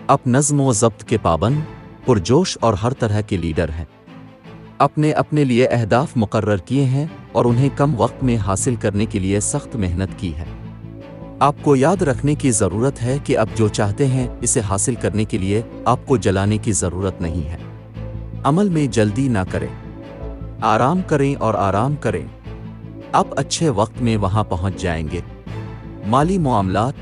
आप नज़्म व ज़ब्त के पाबंद, पुरजोश और हर तरह के लीडर हैं। आपने अपने लिए अहदाफ मुकर्रर किए हैं और उन्हें कम वक्त में हासिल करने के लिए सख्त मेहनत की है। आपको याद रखने की ज़रूरत है कि आप जो चाहते हैं इसे हासिल करने के लिए आपको जलाने की ज़रूरत नहीं है। अमल में जल्दी ना करें, आराम करें और आराम करें। आप अच्छे वक्त में वहां पहुंच जाएंगे। माली मामलात,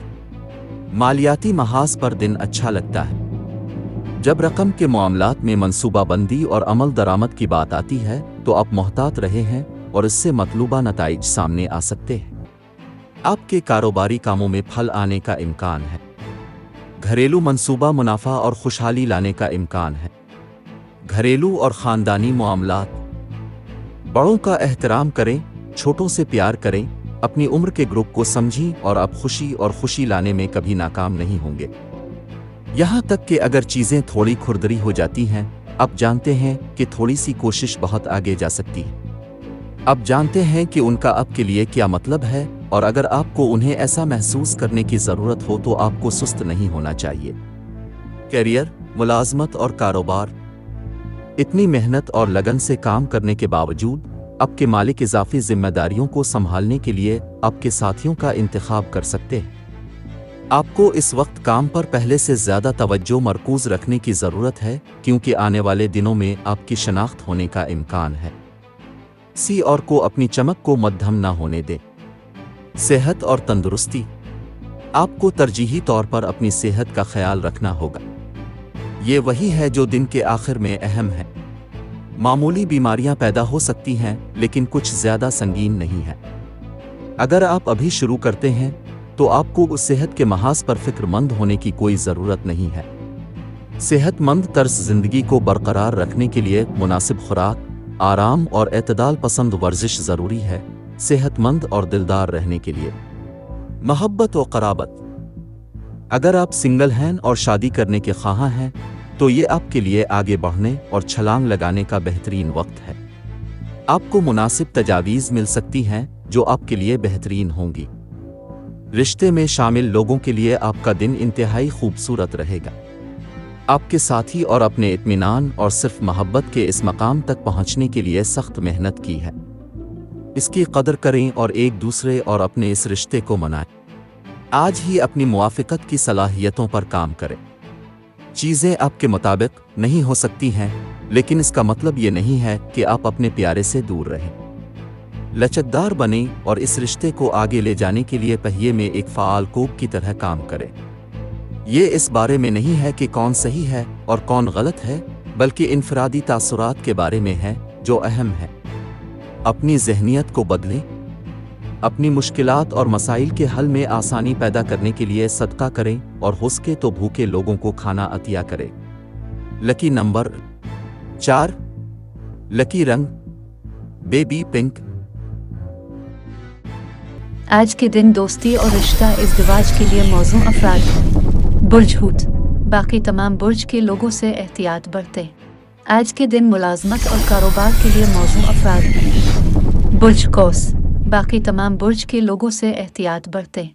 मालियाती महाज पर दिन अच्छा लगता है। जब रकम के मामलात में मंसूबाबंदी और अमल दरामद की बात आती है तो आप मोहतात रहे हैं और इससे मतलूबा नताइज सामने आ सकते हैं। आपके कारोबारी कामों में फल आने का इम्कान है। घरेलू मंसूबा मुनाफा और खुशहाली लाने का इम्कान है। घरेलू और ख़ानदानी मामलात, बड़ों का एहतराम करें, छोटों से प्यार करें, अपनी उम्र के ग्रुप को समझें और आप खुशी और खुशी लाने में कभी नाकाम नहीं होंगे। यहाँ तक कि अगर चीज़ें थोड़ी खुरदरी हो जाती हैं, आप जानते हैं कि थोड़ी सी कोशिश बहुत आगे जा सकती है। आप जानते हैं कि उनका आपके लिए क्या मतलब है और अगर आपको उन्हें ऐसा महसूस करने की ज़रूरत हो तो आपको सुस्त नहीं होना चाहिए। करियर, मुलाजमत और कारोबार, इतनी मेहनत और लगन से काम करने के बावजूद आपके मालिक इजाफी जिम्मेदारियों को संभालने के लिए आपके साथियों का इंतखाब कर सकते हैं। आपको इस वक्त काम पर पहले से ज़्यादा तवज्जो मरकूज रखने की ज़रूरत है क्योंकि आने वाले दिनों में आपकी शनाख्त होने का इम्कान है। किसी और को अपनी चमक को मध्यम ना होने दें। सेहत और तंदुरुस्ती, आपको तरजीही तौर पर अपनी सेहत का ख्याल रखना होगा। ये वही है जो दिन के आखिर में अहम है। मामूली बीमारियां पैदा हो सकती हैं लेकिन कुछ ज़्यादा संगीन नहीं है। अगर आप अभी शुरू करते हैं तो आपको उस सेहत के महाज पर फिक्रमंद होने की कोई ज़रूरत नहीं है। सेहतमंद तर्ज ज़िंदगी को बरकरार रखने के लिए मुनासिब खुराक, आराम और एतदाल पसंद वर्जिश ज़रूरी है। सेहतमंद और दिलदार रहने के लिए मोहब्बत और क़राबत, अगर आप सिंगल हैं और शादी करने के ख्वाह हैं तो ये आपके लिए आगे बढ़ने और छलांग लगाने का बेहतरीन वक्त है। आपको मुनासिब तजावीज़ मिल सकती हैं जो आपके लिए बेहतरीन होंगी। रिश्ते में शामिल लोगों के लिए आपका दिन इंतहाई खूबसूरत रहेगा। आपके साथी और अपने इत्मीनान और सिर्फ मोहब्बत के इस मकाम तक पहुंचने के लिए सख्त मेहनत की है। इसकी कदर करें और एक दूसरे और अपने इस रिश्ते को मनाएं। आज ही अपनी मुआफ़िकत की सलाहियतों पर काम करें। चीज़ें आपके मुताबिक नहीं हो सकती हैं लेकिन इसका मतलब ये नहीं है कि आप अपने प्यारे से दूर रहें। लचकदार बनें और इस रिश्ते को आगे ले जाने के लिए पहिए में एक फ़आल कोक की तरह काम करें। ये इस बारे में नहीं है कि कौन सही है और कौन गलत है, बल्कि इनफरादी तासुरात के बारे में है जो अहम है। अपनी ज़हनियत को बदलें। अपनी मुश्किलात और मसाइल के हल में आसानी पैदा करने के लिए सदका करें और हो सके तो भूखे लोगों को खाना अतिया करें। लकी नंबर 4, लकी रंग बेबी पिंक। आज के दिन दोस्ती और रिश्ता इज़्दिवाज के लिए मौजू अफराद हैं। बुर्ज हूत, बाकी तमाम बुर्ज के लोगों से एहतियात बरतें। आज के दिन मुलाजमत और कारोबार के लिए मौजू अफराद हैं। बुर्ज कौस, बाकी तमाम बुर्ज के लोगों से एहतियात बरतें।